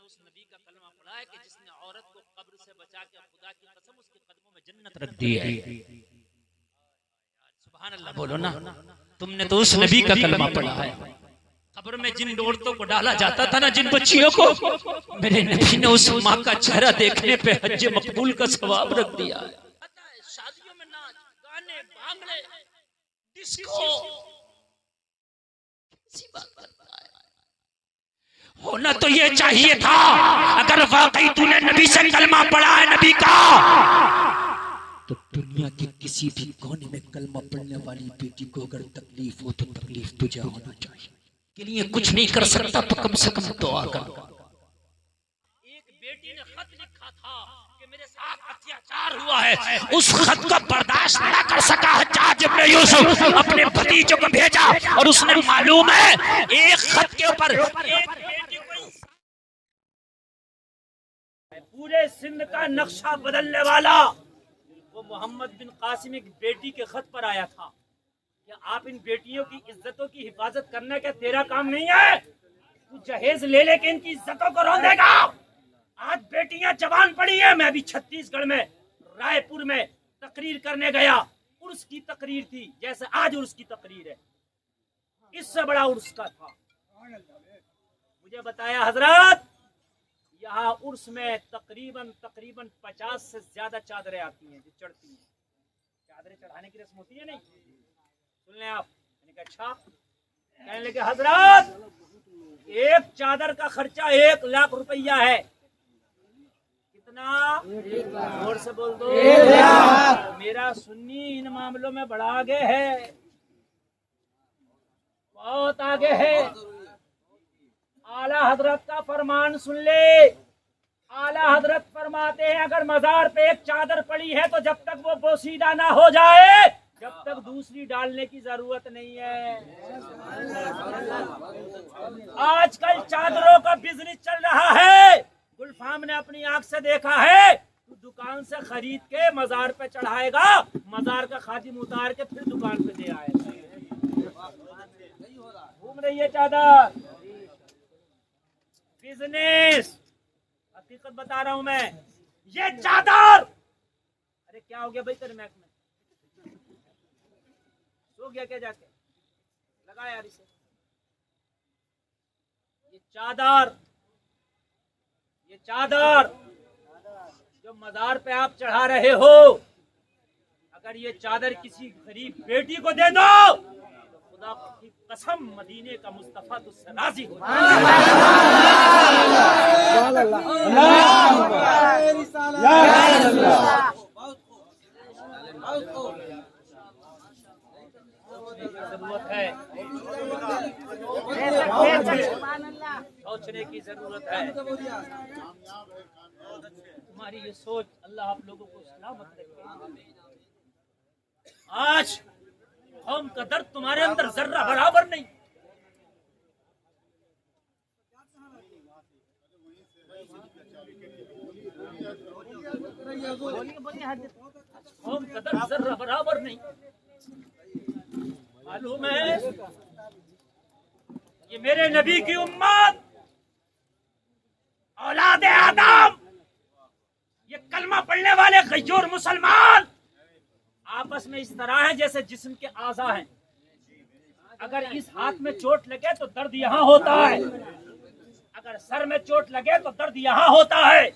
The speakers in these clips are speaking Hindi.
उस नबी का कलमा पढ़ा है कि जिसने औरत को कब्र से बचा के खुदा की कसम उसके कदमों में जन्नत रख दी है। सुभान अल्लाह बोलो ना, तुमने तो उस नबी का कलमा पढ़ा है। कब्र में जिन औरतों को डाला जाता था ना, जिन बच्चियों को, मेरे नबी ने उस माँ का चेहरा देखने पे हज मकबूल का सवाब रख दिया है। शादियों में नाच गाने भांगड़े डिस्को, होना तो ये चाहिए था, अगर वाकई तूने नबी से कलमा पढ़ा है नबी का, तो दुनिया के किसी भी कोने में कलमा पढ़ने वाली बेटी को अगर तकलीफ हो तो तकलीफ तुझे होना चाहिए। के लिए कुछ नहीं कर सकता तो कम से कम दुआ कर। एक बेटी ने खत लिखा था कि मेरे साथ अत्याचार हुआ है, उस खत को बर्दाश्त न कर सका हज्जाज इब्न यूसुफ, अपने भतीजों को भेजा और उसने मालूम है एक खत के ऊपर एक बेटी को पूरे सिंध का नक्शा बदलने वाला वो मोहम्मद बिन कासिम की बेटी के खत पर आया था कि आप इन बेटियों की इज्जतों की हिफाजत करने का तेरा काम नहीं है, तू जहेज ले लेके इनकी इज्जतों को रौंदेगा। आज बेटियां जवान पड़ी है। मैं भी छत्तीसगढ़ में रायपुर में तकरीर करने गया, उर्स की तकरीर थी जैसे आज उर्स की तकरीर है, इससे बड़ा उर्स का था। मुझे बताया हजरत यहाँ उर्स में तकरीबन 50 से ज्यादा चादरें आती हैं जो चढ़ती हैं। चादरें चढ़ाने की रस्म होती है नहीं, सुन लें आप। मैंने कहा अच्छा। कहने लगे हजरत एक चादर का खर्चा 1 लाख रुपया है। कितना? जोर से बोल दो। 1 लाख। मेरा सुन्नी इन मामलों में बड़ा आगे है, बहुत आगे है। आला हजरत का फरमान सुन ले। आला हजरत फरमाते हैं अगर मजार पे एक चादर पड़ी है तो जब तक वो बोसीदा ना हो जाए जब तक दूसरी डालने की जरूरत नहीं है। आजकल चादरों का बिजनेस चल रहा है। गुलफाम ने अपनी आंख से देखा है, तू दुकान से खरीद के मजार पे चढ़ाएगा, मजार का खादिम उतार के फिर दुकान पे दे आएगा। घूम रही है चादर, बिजनेस। हकीकत बता रहा हूं मैं। ये चादर, अरे क्या हो गया भाई तेरे मैक में? सो गया क्या जाके? लगा यार इसे। ये चादर जो मजार पे आप चढ़ा रहे हो, अगर ये चादर किसी गरीब बेटी को दे दो तो खुदा की कसम मदीने का मुस्तफा तुझसे राजी हो जरूरत है, सोचने की जरूरत है। तुम्हारी ये सोच अल्लाह आप लोगों को सलामत रखे। आज कौम का दर्द तुम्हारे अंदर जर्रा बराबर नहीं। कौम का दर्द जर्रा बराबर नहीं। मालूम है ये मेरे नबी की उम्मत, औलाद आदम, ये कलमा पढ़ने वाले गय्योर मुसलमान आपस में इस तरह है जैसे जिस्म के आज़ा हैं। अगर इस हाथ में चोट लगे तो दर्द यहाँ होता है, अगर सर में चोट लगे तो दर्द यहाँ होता है,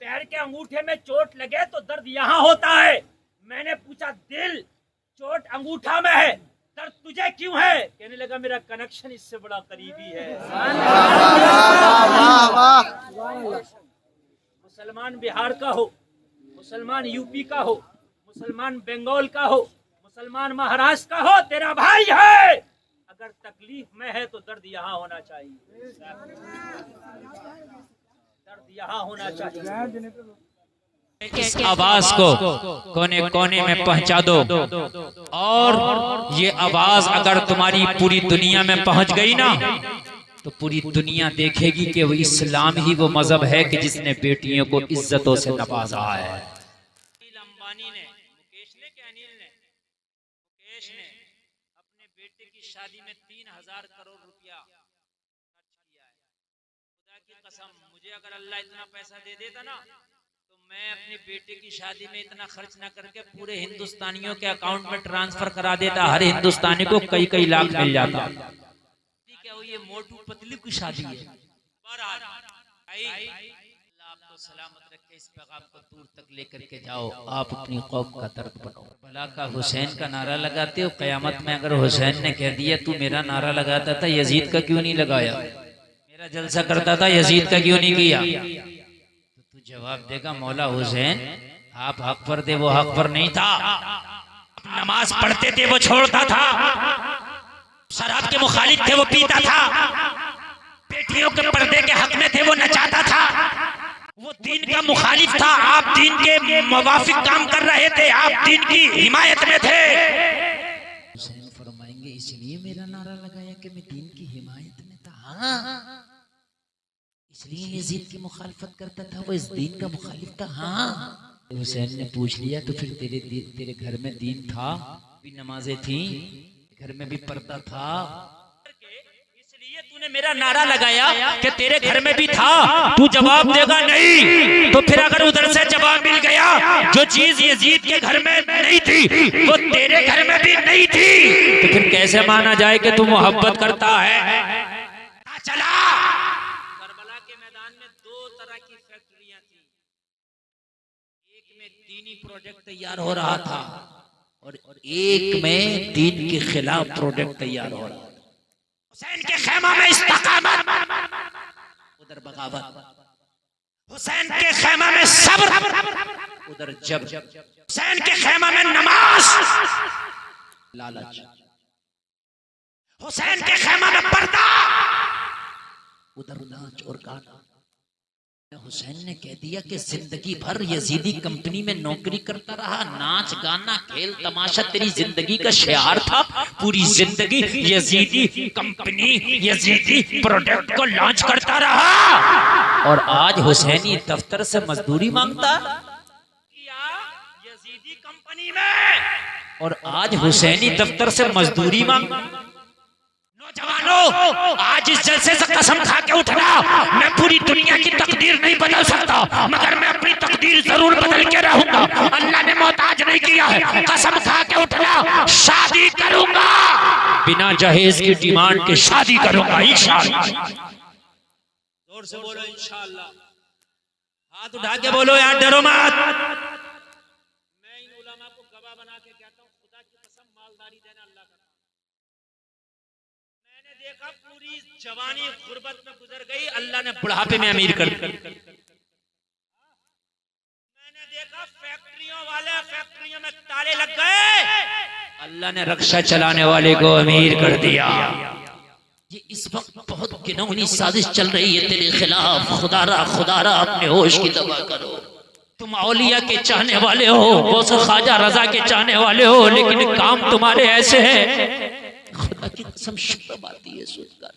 पैर के अंगूठे में चोट लगे तो दर्द यहाँ होता है। मैंने पूछा दिल, चोट अंगूठा में है, दर्द तुझे क्यों है? कहने लगा मेरा कनेक्शन इससे बड़ा करीबी है। मुसलमान बिहार का हो, मुसलमान यूपी का हो, मुसलमान बंगाल का हो, मुसलमान महाराष्ट्र का हो, तेरा भाई है। अगर तकलीफ में है तो दर्द यहाँ होना चाहिए, दर्द यहाँ होना चाहिए। इस आवाज को कोने कोने में पहुंचा दो, और ये आवाज अगर तुम्हारी पूरी दुनिया में पहुंच गई ना तो पूरी दुनिया देखेगी कि वो इस्लाम ही वो मजहब है कि जिसने बेटियों को इज्जतों से नवाजा है। अंबानी ने, मुकेश ने क्या अनिल ने, मुकेश ने अपने बेटे की शादी में 3000 करोड़ रुपया खर्च किया है। खुदा की कसम, मुझे अगर अल्लाह इतना पैसा दे देता ना तो मैं अपने बेटे की शादी में इतना खर्च ना करके पूरे हिंदुस्तानियों के अकाउंट में ट्रांसफर करा देता। हर हिंदुस्तानी को कई कई लाख मिल जाता। क्या वो ये मोटू पतली की शादी है? आपको सलामत रखे, इस पैगाम को दूर तक लेकर के जाओ। आप अपनी कौम का दर्द बनो। भला का हुसैन का नारा लगाते हो, कयामत में अगर हुसैन ने कह दिया तू मेरा नारा लगाता था, यजीद का क्यों नहीं लगाया? मेरा जलसा करता था, यजीद का क्यों नहीं किया? तो तू जवाब देगा मौला हुसैन आप हक पर थे, वो हक पर नहीं था। नमाज पढ़ते थे, वो छोड़ता था। शराब के मुखालिफ थे, वो पीता था। बेटियों के पर्दे के हक में थे, वो नचाता था। वो दीन का मुखालिफ था, आप दीन के मुवाफिक काम कर रहे थे, आप दीन की हिमायत में थे। हुसैन फरमाएंगे इसलिए मेरा नारा लगाया कि मैं दीन की हिमायत में था। हाँ, इसलिए यजीद की मुखालफत करता था, वो इस दीन का मुखालिफ था। हाँ, हुसैन ने पूछ लिया तो फिर तेरे घर में दीन था, भी नमाजें थी, घर में भी पर्दा था, तूने मेरा नारा लगाया कि तेरे घर में भी था। तू जवाब देगा नहीं, तो फिर अगर उधर से जवाब मिल गया जो चीज यजीद के घर में नहीं थी वो तेरे घर में भी नहीं थी, तो फिर कैसे माना जाए कि तू मोहब्बत करता है? चला करबला के मैदान में दो तरह की फैक्ट्रियां थी। एक में दीनी प्रोजेक्ट तैयार हो रहा था और एक में दीन के खिलाफ प्रोजेक्ट तैयार हो रहा था। हुसैन के खेमा में इस्तिकामत, उधर बगावत। हुसैन के खेमा में सब्र, उधर जब्र। हुसैन के खेमा में नमाज, लालच। हुसैन के खेमा में पर्दा, उधर नाच और गाना। हुसैन ने कह दिया कि जिंदगी भर यजीदी कंपनी में नौकरी करता रहा, नाच गाना खेल तमाशा तेरी जिंदगी का शियार था। पूरी जिंदगी यजीदी कंपनी, यजीदी प्रोडक्ट को लॉन्च करता रहा और आज हुसैनी दफ्तर से मजदूरी मांगता यजीदी कंपनी में, और आज हुसैनी दफ्तर से मजदूरी मांगता। नौजवानों, आज इस जलसे से कसम खा के उठना, मैं पूरी दुनिया की तकदीर नहीं बदल सकता, मगर मैं अपनी तकदीर जरूर बदल के रहूंगा। अल्लाह ने मोहताज नहीं किया है। कसम खा के उठना, शादी करूंगा, बिना जहेज की डिमांड के शादी करूंगा इंशाअल्लाह। जोर से बोलो इंशाअल्लाह। हाथ उठा के बोलो यार, डरो मत। मैं इन उलमा को गवाह बना के कहता हूँ, खुदा की कसम मालदारी देना अल्लाह का। मैंने देखा पूरी जवानी गुर्बत में गुजर गई, अल्लाह ने बुढ़ापे में अमीर कर दिया। मैंने देखा फैक्ट्रियों वाले फैक्ट्रियों में ताले लग गए, अल्लाह ने रक्षा चलाने वाले को अमीर कर दिया। ये इस वक्त बहुत घिनौनी साजिश चल रही है तेरे खिलाफ। खुदारा अपने होश की दवा करो। तुम औलिया के चाहने वाले हो, गौसे ख्वाजा रजा के चाहने वाले हो, लेकिन काम तुम्हारे ऐसे हैं, खुदा की कसम शर्म आती है सुनकर।